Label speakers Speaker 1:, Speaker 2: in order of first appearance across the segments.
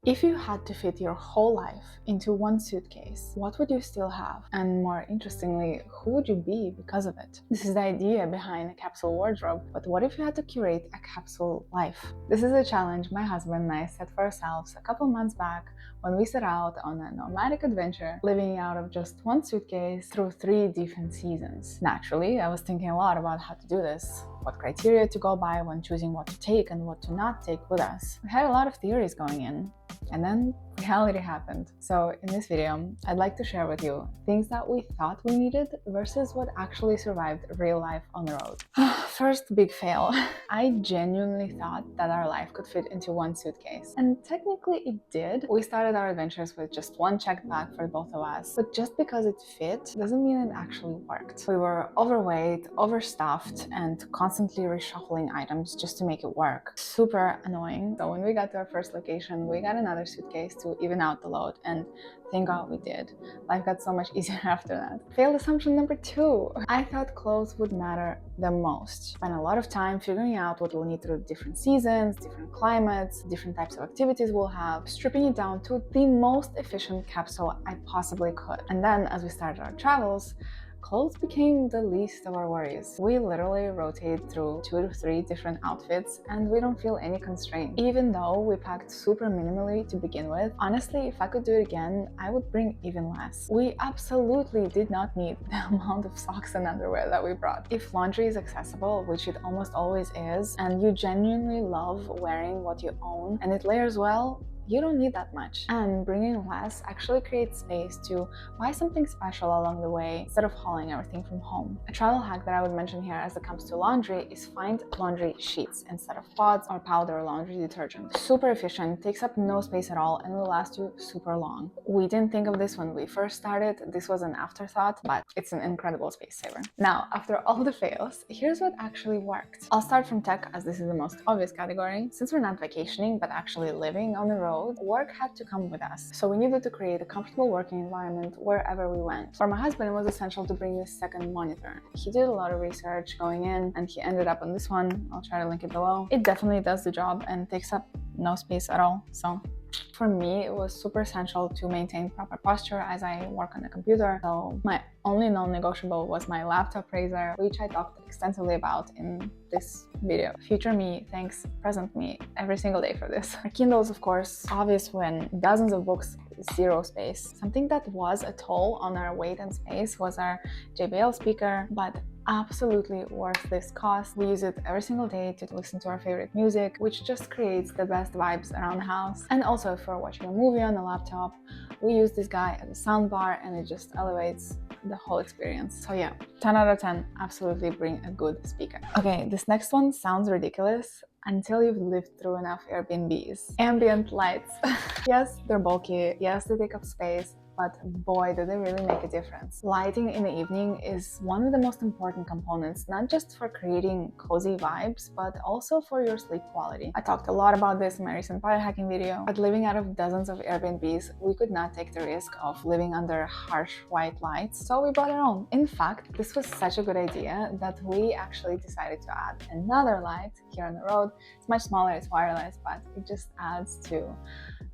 Speaker 1: If you had to fit your whole life into one suitcase, what would you still have? And more interestingly, who would you be because of it? This is the idea behind a capsule wardrobe, but what if you had to curate a capsule life? This is a challenge my husband and I set for ourselves a couple months back when we set out on a nomadic adventure, living out of just one suitcase through 3 different seasons. Naturally, I was thinking a lot about how to do this, what criteria to go by when choosing what to take and what to not take with us. We had a lot of theories going in, and then reality happened. So in this video, I'd like to share with you things that we thought we needed versus what actually survived real life on the road. First big fail. I genuinely thought that our life could fit into one suitcase. And technically it did. We started our adventures with just one checked bag for both of us. But just because it fit doesn't mean it actually worked. We were overweight, overstuffed, and constantly reshuffling items just to make it work. Super annoying. So when we got to our first location, we got another suitcase to even out the load, and thank God we did. Life got so much easier after that. Failed assumption number 2. I thought clothes would matter the most. Spent a lot of time figuring out what we'll need through different seasons, different climates, different types of activities we'll have, stripping it down to the most efficient capsule I possibly could. And then as we started our travels, clothes became the least of our worries. We literally rotate through 2 to 3 different outfits and we don't feel any constraint. Even though we packed super minimally to begin with, honestly, if I could do it again, I would bring even less. We absolutely did not need the amount of socks and underwear that we brought. If laundry is accessible, which it almost always is, and you genuinely love wearing what you own and it layers well, you don't need that much. And bringing less actually creates space to buy something special along the way instead of hauling everything from home. A travel hack that I would mention here as it comes to laundry is find laundry sheets instead of pods or powder laundry detergent. Super efficient, takes up no space at all, and will last you super long. We didn't think of this when we first started. This was an afterthought, but it's an incredible space saver. Now, after all the fails, here's what actually worked. I'll start from tech as this is the most obvious category. Since we're not vacationing, but actually living on the road, work had to come with us. So we needed to create a comfortable working environment wherever we went. For my husband, it was essential to bring this second monitor. He did a lot of research going in and he ended up on this one. I'll try to link it below. It definitely does the job and takes up no space at all. So for me, it was super essential to maintain proper posture as I work on the computer. So my only non-negotiable was my laptop raiser, which I talked extensively about in this video. Future me thanks present me every single day for this. Our Kindles, of course, obvious when dozens of books, 0 space. Something that was a toll on our weight and space was our JBL speaker, but absolutely worth this cost. We use it every single day to listen to our favorite music, which just creates the best vibes around the house. And also if we're watching a movie on the laptop, we use this guy as a soundbar and it just elevates the whole experience. So yeah, 10 out of 10, absolutely bring a good speaker. Okay, this next one sounds ridiculous until you've lived through enough Airbnbs. Ambient lights. Yes, they're bulky. Yes, they take up space. But boy, do they really make a difference. Lighting in the evening is one of the most important components, not just for creating cozy vibes, but also for your sleep quality. I talked a lot about this in my recent biohacking video, but living out of dozens of Airbnbs, we could not take the risk of living under harsh white lights, so we brought our own. In fact, this was such a good idea that we actually decided to add another light here on the road. It's much smaller, it's wireless, but it just adds to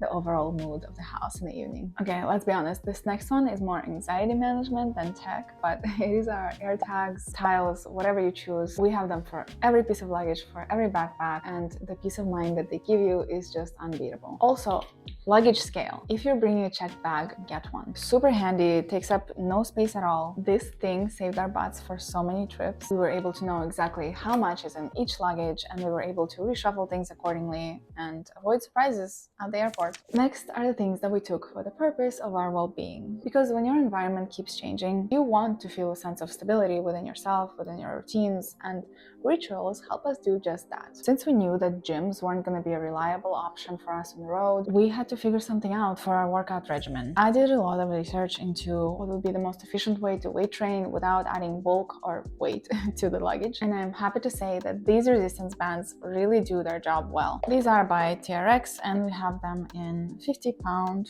Speaker 1: the overall mood of the house in the evening. Okay, let's be honest, this next one is more anxiety management than tech, but it is our air tags, tiles, whatever you choose. We have them for every piece of luggage, for every backpack, and the peace of mind that they give you is just unbeatable. Also, luggage scale. If you're bringing a checked bag, get one. Super handy, takes up no space at all. This thing saved our butts for so many trips. We were able to know exactly how much is in each luggage, and we were able to reshuffle things accordingly and avoid surprises at the airport. Next are the things that we took for the purpose of our well-being. Because when your environment keeps changing, you want to feel a sense of stability within yourself, within your routines, and rituals help us do just that. Since we knew that gyms weren't going to be a reliable option for us on the road, we had to figure something out for our workout regimen. I did a lot of research into what would be the most efficient way to weight train without adding bulk or weight to the luggage, and I'm happy to say that these resistance bands really do their job well. These are by TRX and we have them in 50 pound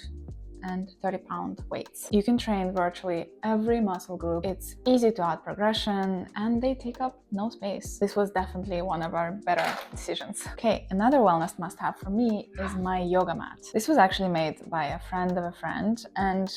Speaker 1: 130-pound weights. You can train virtually every muscle group. It's easy to add progression, and they take up no space. This was definitely one of our better decisions. Okay, another wellness must-have for me is my yoga mat. This was actually made by a friend of a friend, and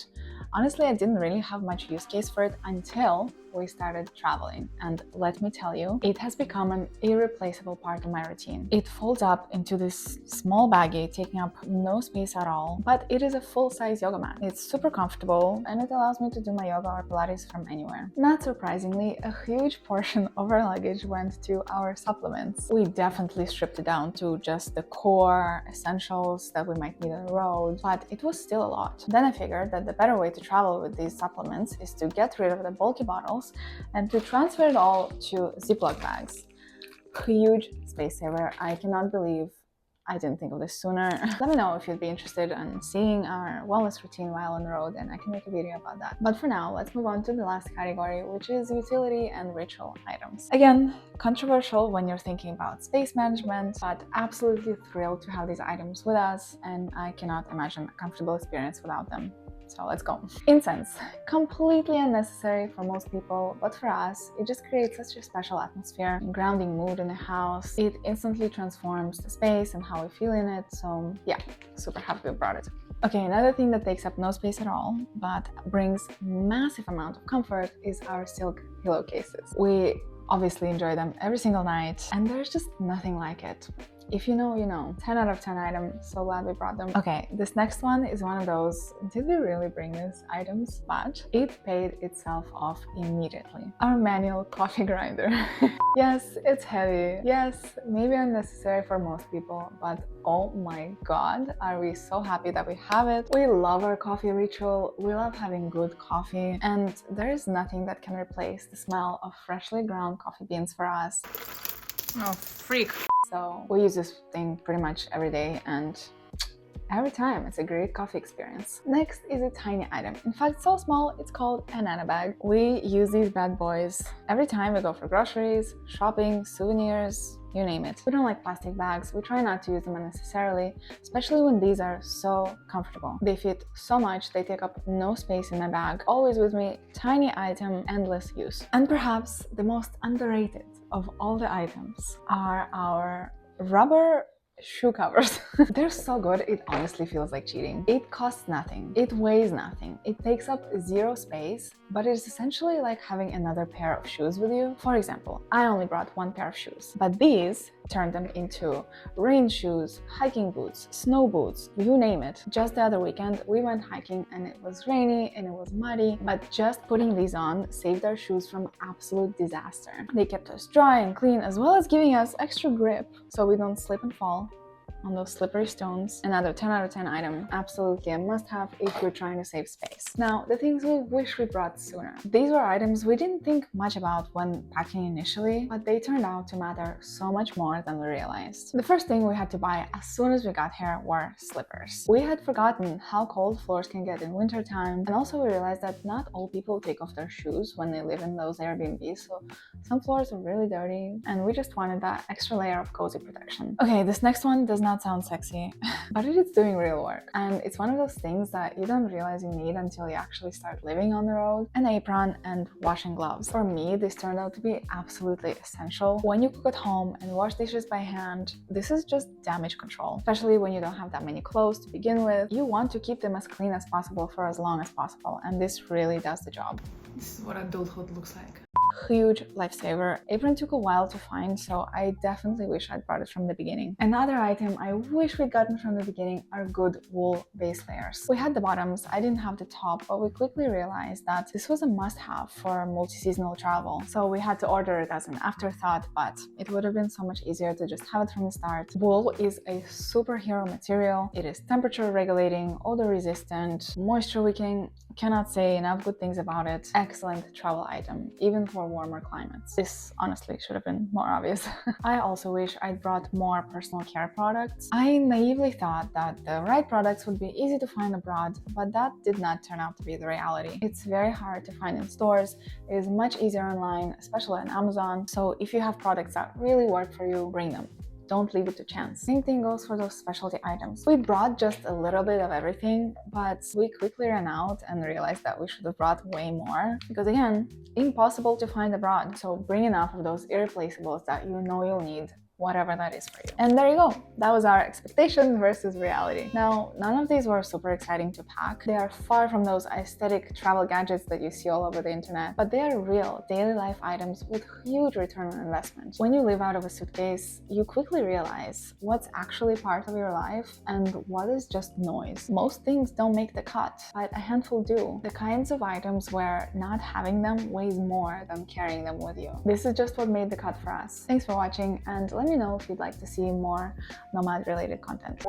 Speaker 1: honestly, I didn't really have much use case for it until we started traveling, and let me tell you, it has become an irreplaceable part of my routine. It folds up into this small baggie, taking up no space at all, but it is a full-size yoga mat. It's super comfortable, and it allows me to do my yoga or Pilates from anywhere. Not surprisingly, a huge portion of our luggage went to our supplements. We definitely stripped it down to just the core essentials that we might need on the road, but it was still a lot. Then I figured that the better way to travel with these supplements is to get rid of the bulky bottles and to transfer it all to Ziploc bags. Huge space saver. I cannot believe I didn't think of this sooner. Let me know if you'd be interested in seeing our wellness routine while on the road, and I can make a video about that. But for now, let's move on to the last category, which is utility and ritual items. Again, controversial when you're thinking about space management, but absolutely thrilled to have these items with us, and I cannot imagine a comfortable experience without them. So let's go. Incense. Completely unnecessary for most people, but for us, it just creates such a special atmosphere, grounding mood in the house. It instantly transforms the space and how we feel in it. So yeah, super happy we brought it. Okay, another thing that takes up no space at all, but brings massive amount of comfort is our silk pillowcases. We obviously enjoy them every single night, and there's just nothing like it. If you know, you know. 10 out of 10 item. So glad we brought them. Okay, this next one is one of those, did we really bring these items? But it paid itself off immediately. Our manual coffee grinder. Yes, it's heavy. Yes, maybe unnecessary for most people, but oh my god, are we so happy that we have it. We love our coffee ritual. We love having good coffee, and there is nothing that can replace the smell of freshly ground coffee beans for us. Oh, freak. So we use this thing pretty much every day, and every time it's a great coffee experience. Next is a tiny item. In fact, so small, it's called a nana bag. We use these bad boys every time we go for groceries, shopping, souvenirs, you name it. We don't like plastic bags. We try not to use them unnecessarily, especially when these are so comfortable. They fit so much, they take up no space in my bag. Always with me, tiny item, endless use. And perhaps the most underrated of all the items are our rubber shoe covers. They're so good, it honestly feels like cheating. It costs nothing, it weighs nothing, it takes up zero space, but it's essentially like having another pair of shoes with you. For example, I only brought one pair of shoes, but these turn them into rain shoes, hiking boots, snow boots, you name it. Just the other weekend, we went hiking and it was rainy and it was muddy, but just putting these on saved our shoes from absolute disaster. They kept us dry and clean, as well as giving us extra grip so we don't slip and fall on those slippery stones. Another 10 out of 10 item, absolutely a must-have if you're trying to save space. Now, the things we wish we brought sooner. These were items we didn't think much about when packing initially, but they turned out to matter so much more than we realized. The first thing we had to buy as soon as we got here were slippers. We had forgotten how cold floors can get in wintertime, and also we realized that not all people take off their shoes when they live in those Airbnbs, so some floors are really dirty, and we just wanted that extra layer of cozy protection. Okay, this next one does not sound sexy, but it is doing real work, and it's one of those things that you don't realize you need until you actually start living on the road. An apron and washing gloves. For me, this turned out to be absolutely essential. When you cook at home and wash dishes by hand, this is just damage control, especially when you don't have that many clothes to begin with. You want to keep them as clean as possible for as long as possible, and this really does the job. This is what adulthood looks like. Huge lifesaver. Apron took a while to find, so I definitely wish I'd brought it from the beginning. Another item I wish we'd gotten from the beginning are good wool base layers. We had the bottoms, I didn't have the top, but we quickly realized that this was a must-have for multi-seasonal travel. So we had to order it as an afterthought, but it would have been so much easier to just have it from the start. Wool is a superhero material. It is temperature regulating, odor resistant, moisture wicking. Cannot say enough good things about it. Excellent travel item, even for warmer climates. This honestly should have been more obvious. I also wish I'd brought more personal care products. I naively thought that the right products would be easy to find abroad, but that did not turn out to be the reality. It's very hard to find in stores. It is much easier online, especially on Amazon. So if you have products that really work for you, bring them. don't leave it to chance. Same thing goes for those specialty items. We brought just a little bit of everything, but we quickly ran out and realized that we should have brought way more because, again, impossible to find abroad. So bring enough of those irreplaceables that you know you'll need, whatever that is for you. And there you go. That was our expectation versus reality. Now, none of these were super exciting to pack. They are far from those aesthetic travel gadgets that you see all over the internet, but they are real daily life items with huge return on investment. When you live out of a suitcase, you quickly realize what's actually part of your life and what is just noise. Most things don't make the cut, but a handful do. The kinds of items where not having them weighs more than carrying them with you. This is just what made the cut for us. Thanks for watching, and let me know if you'd like to see more nomad related content.